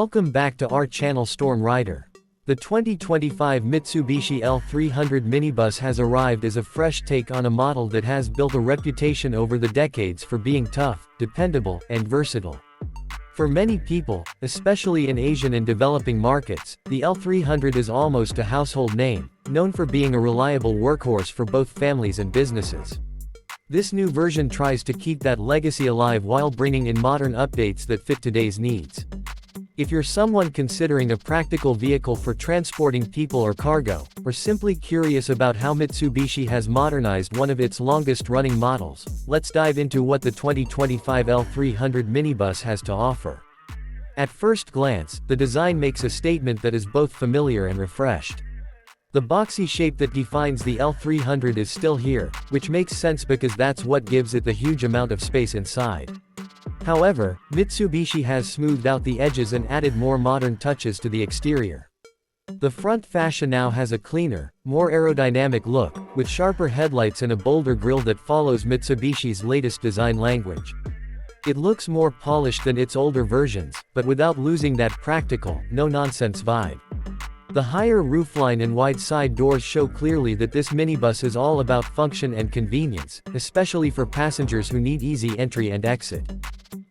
Welcome back to our channel Storm Rider. The 2025 Mitsubishi L300 Minibus has arrived as a fresh take on a model that has built a reputation over the decades for being tough, dependable, and versatile. For many people, especially in Asian and developing markets, the L300 is almost a household name, known for being a reliable workhorse for both families and businesses. This new version tries to keep that legacy alive while bringing in modern updates that fit today's needs. If you're someone considering a practical vehicle for transporting people or cargo, or simply curious about how Mitsubishi has modernized one of its longest-running models, let's dive into what the 2025 L300 Minibus has to offer. At first glance, the design makes a statement that is both familiar and refreshed. The boxy shape that defines the L300 is still here, which makes sense because that's what gives it the huge amount of space inside. However, Mitsubishi has smoothed out the edges and added more modern touches to the exterior. The front fascia now has a cleaner, more aerodynamic look, with sharper headlights and a bolder grille that follows Mitsubishi's latest design language. It looks more polished than its older versions, but without losing that practical, no-nonsense vibe. The higher roofline and wide side doors show clearly that this minibus is all about function and convenience, especially for passengers who need easy entry and exit.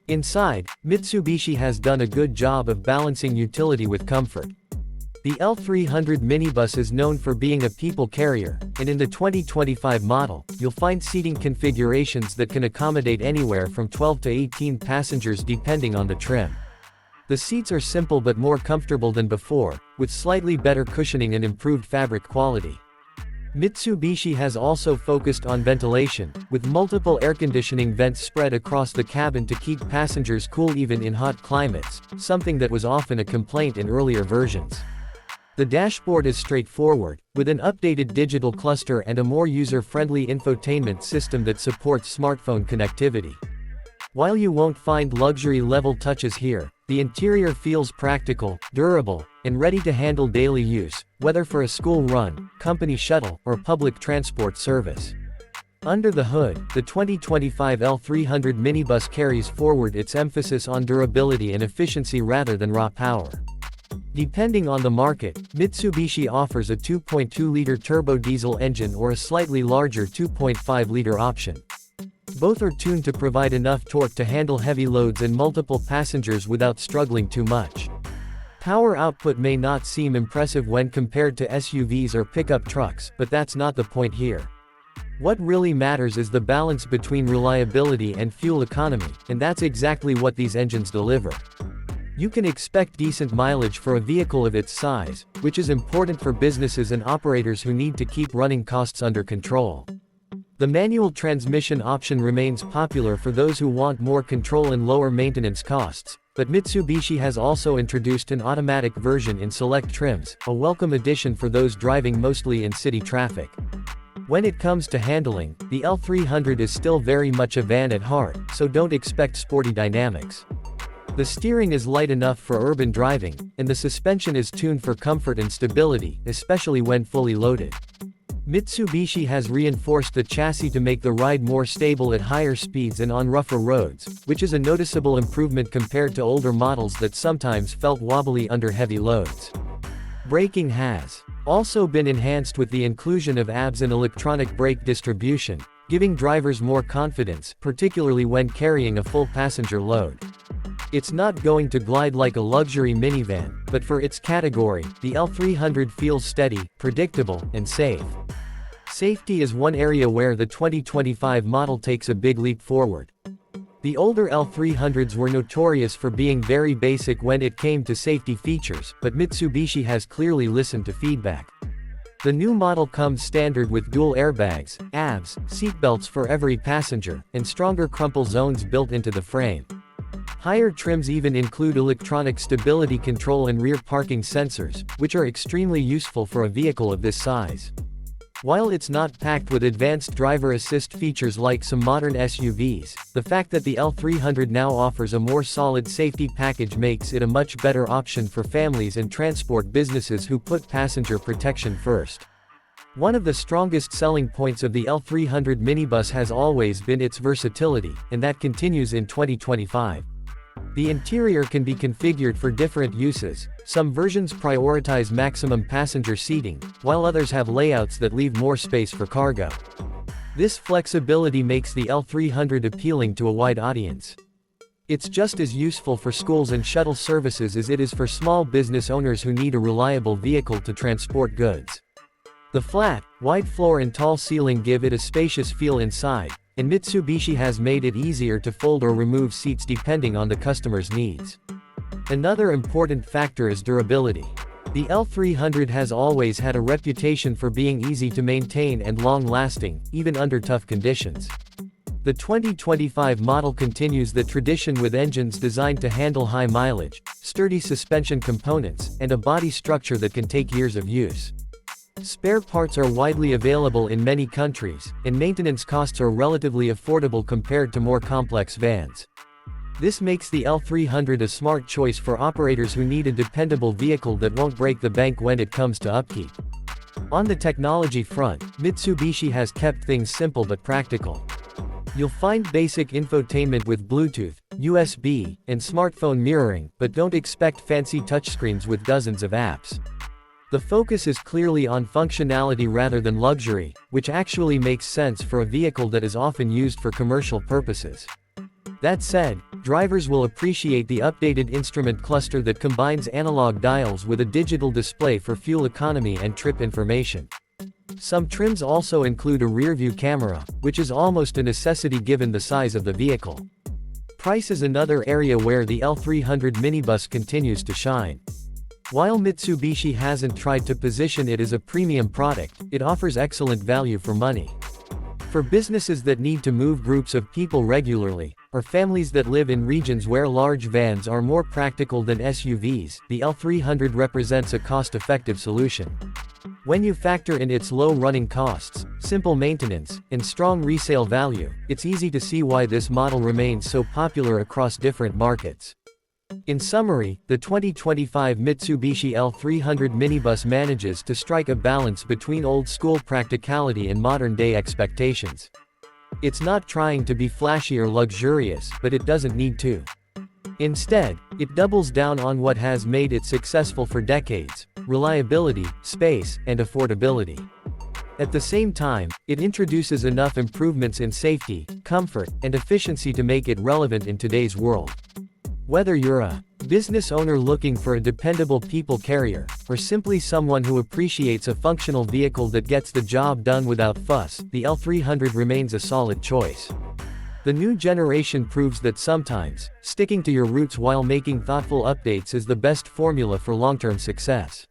Inside, Mitsubishi has done a good job of balancing utility with comfort. The L300 Minibus is known for being a people carrier, and in the 2025 model, you'll find seating configurations that can accommodate anywhere from 12 to 18 passengers depending on the trim. The seats are simple but more comfortable than before, with slightly better cushioning and improved fabric quality. Mitsubishi has also focused on ventilation, with multiple air conditioning vents spread across the cabin to keep passengers cool even in hot climates, something that was often a complaint in earlier versions. The dashboard is straightforward, with an updated digital cluster and a more user-friendly infotainment system that supports smartphone connectivity. While you won't find luxury-level touches here, the interior feels practical, durable, and ready to handle daily use, whether for a school run, company shuttle, or public transport service. Under the hood, the 2025 L300 Minibus carries forward its emphasis on durability and efficiency rather than raw power. Depending on the market, Mitsubishi offers a 2.2-liter turbo diesel engine or a slightly larger 2.5-liter option. Both are tuned to provide enough torque to handle heavy loads and multiple passengers without struggling too much. Power output may not seem impressive when compared to SUVs or pickup trucks, but that's not the point here. What really matters is the balance between reliability and fuel economy, and that's exactly what these engines deliver. You can expect decent mileage for a vehicle of its size, which is important for businesses and operators who need to keep running costs under control. The manual transmission option remains popular for those who want more control and lower maintenance costs, but Mitsubishi has also introduced an automatic version in select trims, a welcome addition for those driving mostly in city traffic. When it comes to handling, the L300 is still very much a van at heart, so don't expect sporty dynamics. The steering is light enough for urban driving, and the suspension is tuned for comfort and stability, especially when fully loaded. Mitsubishi has reinforced the chassis to make the ride more stable at higher speeds and on rougher roads, which is a noticeable improvement compared to older models that sometimes felt wobbly under heavy loads. Braking has also been enhanced with the inclusion of ABS and electronic brake distribution, giving drivers more confidence, particularly when carrying a full passenger load. It's not going to glide like a luxury minivan, but for its category, the L300 feels steady, predictable, and safe. Safety is one area where the 2025 model takes a big leap forward. The older L300s were notorious for being very basic when it came to safety features, but Mitsubishi has clearly listened to feedback. The new model comes standard with dual airbags, ABS, seatbelts for every passenger, and stronger crumple zones built into the frame. Higher trims even include electronic stability control and rear parking sensors, which are extremely useful for a vehicle of this size. While it's not packed with advanced driver assist features like some modern SUVs, the fact that the L300 now offers a more solid safety package makes it a much better option for families and transport businesses who put passenger protection first. One of the strongest selling points of the L300 Minibus has always been its versatility, and that continues in 2025. The interior can be configured for different uses. Some versions prioritize maximum passenger seating, while others have layouts that leave more space for cargo. This flexibility makes the L300 appealing to a wide audience. It's just as useful for schools and shuttle services as it is for small business owners who need a reliable vehicle to transport goods. The flat, wide floor and tall ceiling give it a spacious feel inside, and Mitsubishi has made it easier to fold or remove seats depending on the customer's needs. Another important factor is durability. The L300 has always had a reputation for being easy to maintain and long-lasting, even under tough conditions. The 2025 model continues the tradition with engines designed to handle high mileage, sturdy suspension components, and a body structure that can take years of use. Spare parts are widely available in many countries, and maintenance costs are relatively affordable compared to more complex vans. This makes the L300 a smart choice for operators who need a dependable vehicle that won't break the bank when it comes to upkeep. On the technology front, Mitsubishi has kept things simple but practical. You'll find basic infotainment with Bluetooth, USB, and smartphone mirroring, but don't expect fancy touchscreens with dozens of apps. The focus is clearly on functionality rather than luxury, which actually makes sense for a vehicle that is often used for commercial purposes. That said, drivers will appreciate the updated instrument cluster that combines analog dials with a digital display for fuel economy and trip information. Some trims also include a rear-view camera, which is almost a necessity given the size of the vehicle. Price is another area where the L300 minibus continues to shine. While Mitsubishi hasn't tried to position it as a premium product, it offers excellent value for money. For businesses that need to move groups of people regularly, or families that live in regions where large vans are more practical than SUVs, the L300 represents a cost-effective solution. When you factor in its low running costs, simple maintenance, and strong resale value, it's easy to see why this model remains so popular across different markets. In summary, the 2025 Mitsubishi L300 minibus manages to strike a balance between old-school practicality and modern-day expectations. It's not trying to be flashy or luxurious, but it doesn't need to. Instead, it doubles down on what has made it successful for decades: reliability, space, and affordability. At the same time, it introduces enough improvements in safety, comfort, and efficiency to make it relevant in today's world. Whether you're a business owner looking for a dependable people carrier, or simply someone who appreciates a functional vehicle that gets the job done without fuss, the L300 remains a solid choice. The new generation proves that sometimes, sticking to your roots while making thoughtful updates is the best formula for long-term success.